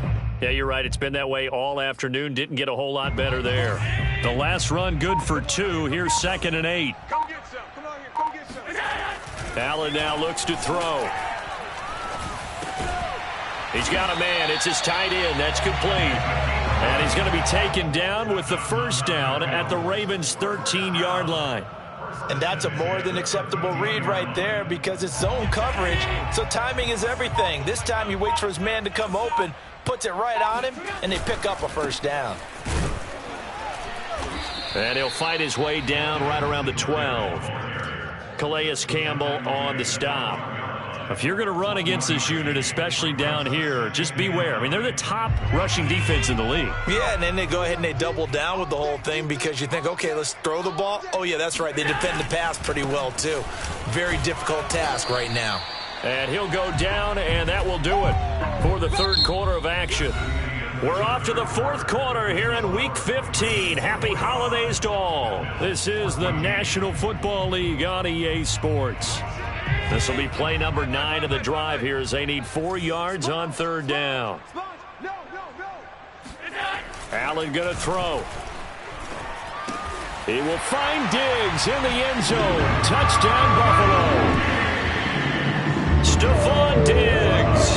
Yeah, you're right. It's been that way all afternoon. Didn't get a whole lot better there. The last run good for 2. Here's 2nd and 8. Come get some. Come on here. Come get some. Allen now looks to throw. He's got a man. It's his tight end. That's complete. And he's going to be taken down with the first down at the Ravens' 13-yard line. And that's a more than acceptable read right there because it's zone coverage, so timing is everything. This time he waits for his man to come open, puts it right on him, and they pick up a first down. And he'll fight his way down right around the 12. Calais Campbell on the stop. If you're going to run against this unit, especially down here, just beware. I mean, they're the top rushing defense in the league. Yeah, and then they go ahead and they double down with the whole thing because you think, okay, let's throw the ball. Oh, yeah, that's right. They defend the pass pretty well, too. Very difficult task right now. And he'll go down, and that will do it for the third quarter of action. We're off to the fourth quarter here in Week 15. Happy holidays to all. This is the National Football League on EA Sports. This will be play number 9 of the drive here as they need 4 yards on third down. Allen going to throw. He will find Diggs in the end zone. Touchdown, Buffalo. Stephon Diggs,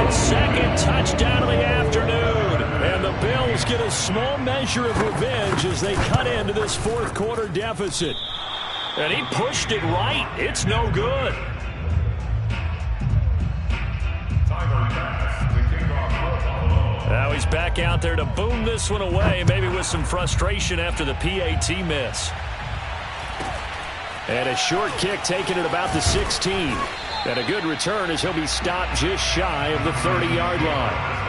his second touchdown of the afternoon. And the Bills get a small measure of revenge as they cut into this fourth quarter deficit. And he pushed it right. It's no good. Now he's back out there to boom this one away, maybe with some frustration after the PAT miss. And a short kick taken at about the 16. And a good return as he'll be stopped just shy of the 30-yard line.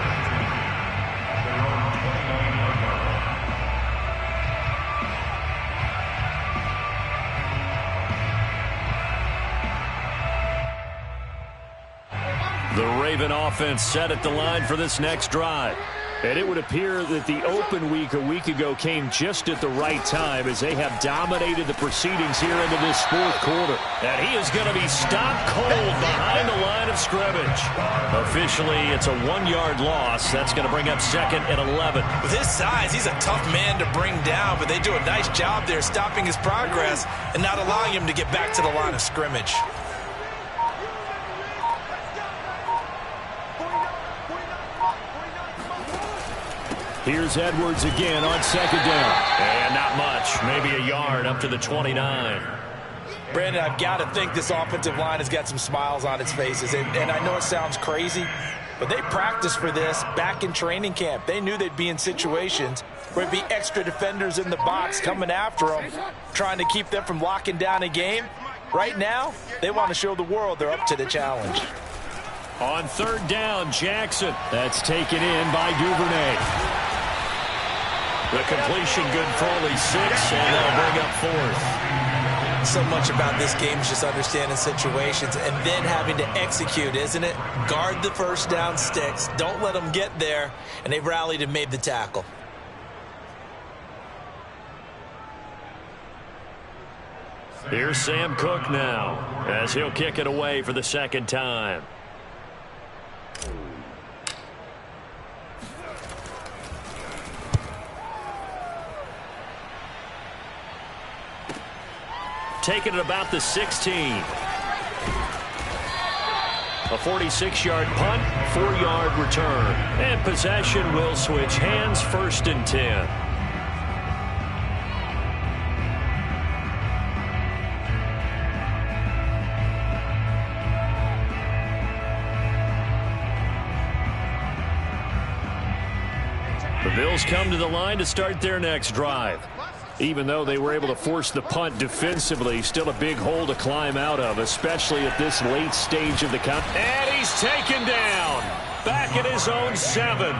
The Raven offense set at the line for this next drive. And it would appear that the open week a week ago came just at the right time as they have dominated the proceedings here into this fourth quarter. And he is going to be stopped cold behind the line of scrimmage. Officially, it's a 1-yard loss. That's going to bring up 2nd and 11. With his size, he's a tough man to bring down, but they do a nice job there stopping his progress and not allowing him to get back to the line of scrimmage. Here's Edwards again on 2nd down. And not much. Maybe a yard up to the 29. Brandon, I've got to think this offensive line has got some smiles on its faces. And I know it sounds crazy, but they practiced for this back in training camp. They knew they'd be in situations where it'd be extra defenders in the box coming after them, trying to keep them from locking down a game. Right now, they want to show the world they're up to the challenge. On 3rd down, Jackson. That's taken in by Duvernay. The completion good for only 6, and that'll bring up 4th. So much about this game is just understanding situations and then having to execute, isn't it? Guard the first down sticks. Don't let them get there, and they rallied and made the tackle. Here's Sam Cook now as he'll kick it away for the 2nd time. Taking it about the 16. A 46-yard punt, 4-yard return. And possession will switch hands, 1st and 10. The Bills come to the line to start their next drive. Even though they were able to force the punt defensively, still a big hole to climb out of, especially at this late stage of the count. And he's taken down. Back at his own 7.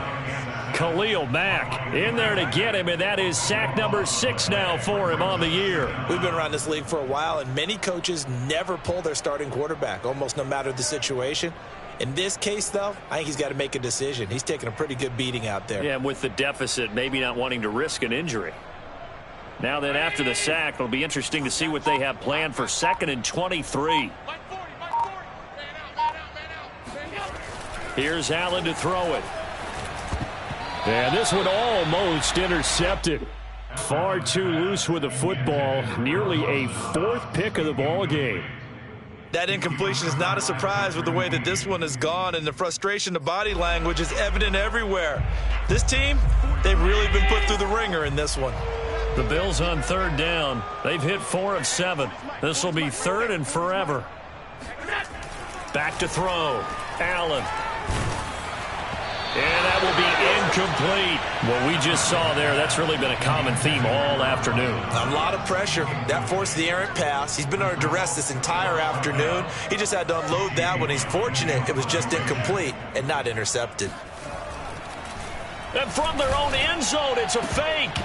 Khalil Mack in there to get him, and that is sack number 6 now for him on the year. We've been around this league for a while, and many coaches never pull their starting quarterback, almost no matter the situation. In this case, though, I think he's got to make a decision. He's taking a pretty good beating out there. Yeah, and with the deficit, maybe not wanting to risk an injury. Now then, after the sack, it'll be interesting to see what they have planned for 2nd and 23. Here's Allen to throw it. And this one almost intercepted. Far too loose with the football. Nearly a 4th pick of the ball game. That incompletion is not a surprise with the way that this one has gone, and the frustration, the body language is evident everywhere. This team, they've really been put through the ringer in this one. The Bills on 3rd down. They've hit 4 of 7. This will be 3rd and forever. Back to throw. Allen. And that will be incomplete. What we just saw there, that's really been a common theme all afternoon. A lot of pressure. That forced the errant pass. He's been under duress this entire afternoon. He just had to unload that when he's fortunate. It was just incomplete and not intercepted. And from their own end zone, it's a fake.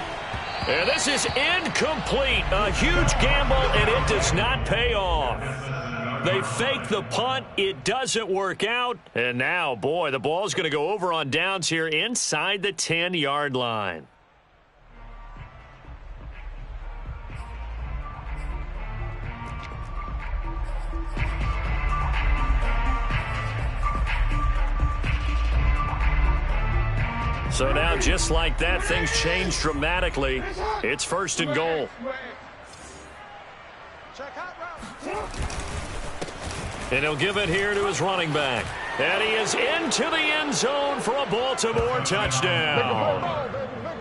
And this is incomplete. A huge gamble, and it does not pay off. They fake the punt. It doesn't work out. And now, boy, the ball's going to go over on downs here inside the 10-yard line. So now, just like that, things change dramatically. It's 1st and goal. And he'll give it here to his running back. And he is into the end zone for a Baltimore touchdown.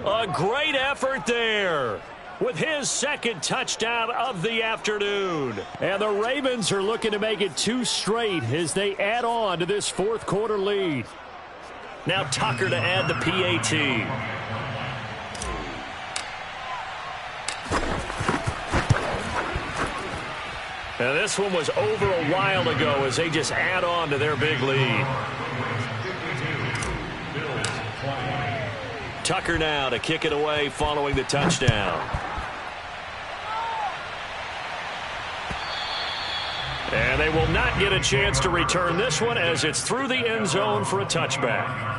A great effort there with his 2nd touchdown of the afternoon. And the Ravens are looking to make it 2 straight as they add on to this 4th quarter lead. Now Tucker to add the PAT. Now this one was over a while ago as they just add on to their big lead. Tucker now to kick it away following the touchdown. And they will not get a chance to return this one as it's through the end zone for a touchback.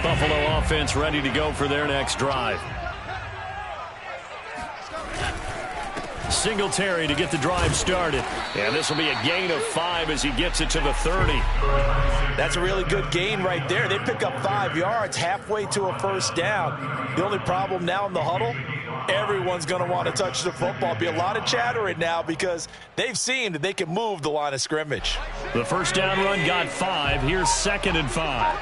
Buffalo offense ready to go for their next drive. Singletary to get the drive started. And this will be a gain of 5 as he gets it to the 30. That's a really good gain right there. They pick up 5 yards halfway to a 1st down. The only problem now in the huddle, everyone's going to want to touch the football. Be a lot of chattering now because they've seen that they can move the line of scrimmage. The 1st down run got 5. Here's 2nd and 5.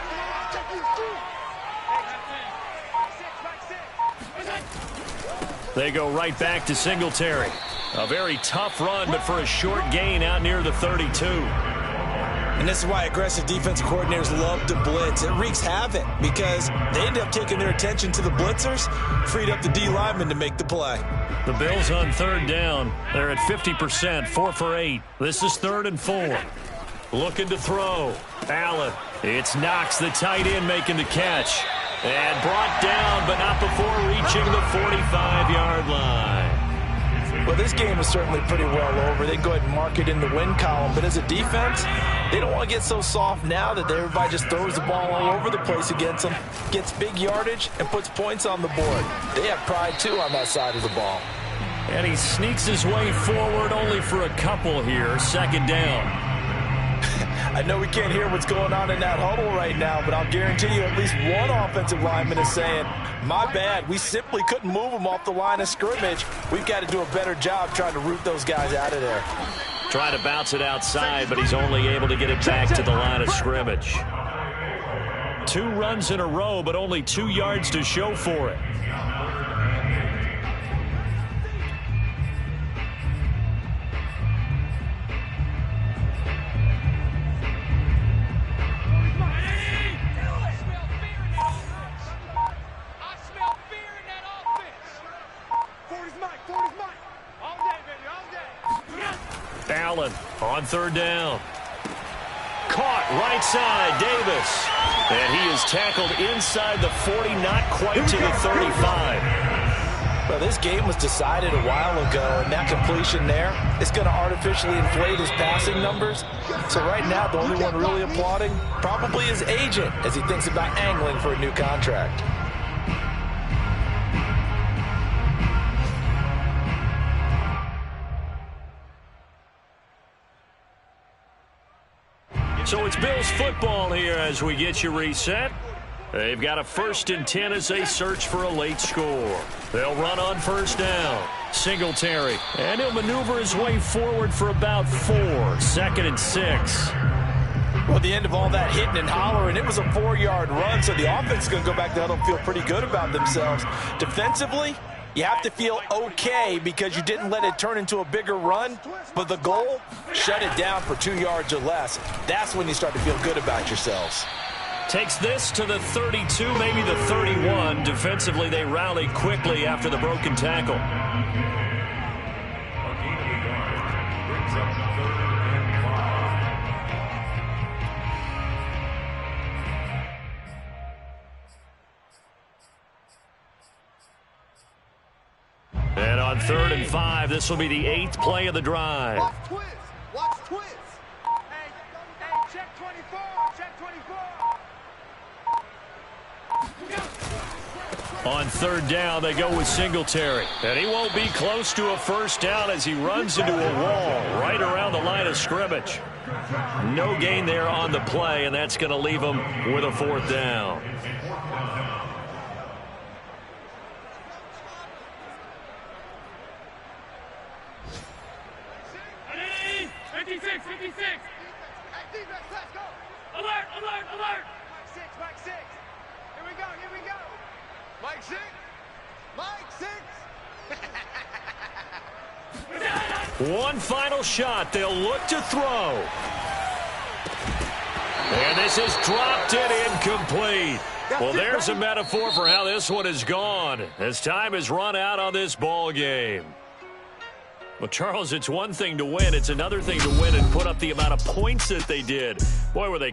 They go right back to Singletary. A very tough run, but for a short gain out near the 32. And this is why aggressive defensive coordinators love to blitz. It wreaks havoc because they end up taking their attention to the blitzers, freed up the D lineman to make the play. The Bills on 3rd down. They're at 50%, 4 for 8. This is 3rd and 4. Looking to throw. Allen. It's Knox, the tight end, making the catch. And brought down, but not before reaching the 45-yard line. Well, this game is certainly pretty well over. They can go ahead and mark it in the win column. But as a defense, they don't want to get so soft now that everybody just throws the ball all over the place against them, gets big yardage, and puts points on the board. They have pride, too, on that side of the ball. And he sneaks his way forward only for a couple here. 2nd down. I know we can't hear what's going on in that huddle right now, but I'll guarantee you at least one offensive lineman is saying, my bad, we simply couldn't move them off the line of scrimmage. We've got to do a better job trying to root those guys out of there. Trying to bounce it outside, but he's only able to get it back to the line of scrimmage. 2 runs in a row, but only 2 yards to show for it. Allen on 3rd down. Caught right side, Davis. And he is tackled inside the 40, not quite to the 35. Well, this game was decided a while ago, and that completion there is going to artificially inflate his passing numbers. So right now, the only one really applauding probably his agent as he thinks about angling for a new contract. So it's Bills football here as we get you reset. They've got a 1st and 10 as they search for a late score. They'll run on 1st down. Singletary. And he'll maneuver his way forward for about 4. 2nd and 6. Well, at the end of all that hitting and hollering, it was a 4-yard run, so the offense is going to go back to huddle and feel pretty good about themselves. Defensively, you have to feel okay because you didn't let it turn into a bigger run, but the goal, shut it down for 2 yards or less. That's when you start to feel good about yourselves. Takes this to the 32, maybe the 31. Defensively, they rally quickly after the broken tackle. Brings up 3rd and 5. And on 3rd and 5, this will be the 8th play of the drive. Watch twist. Watch twist. Hey, check 24. Check 24. On 3rd down, they go with Singletary. And he won't be close to a 1st down as he runs into a wall right around the line of scrimmage. No gain there on the play, and that's going to leave him with a 4th down. Hey, 56. Hey, defense, let's go. Alert. Mike 6. Here we go. Mike 6. One final shot. They'll look to throw. And this is dropped and incomplete. Well, there's a metaphor for how this one is gone as time has run out on this ball game. Well, Charles, it's one thing to win. It's another thing to win and put up the amount of points that they did. Boy, were they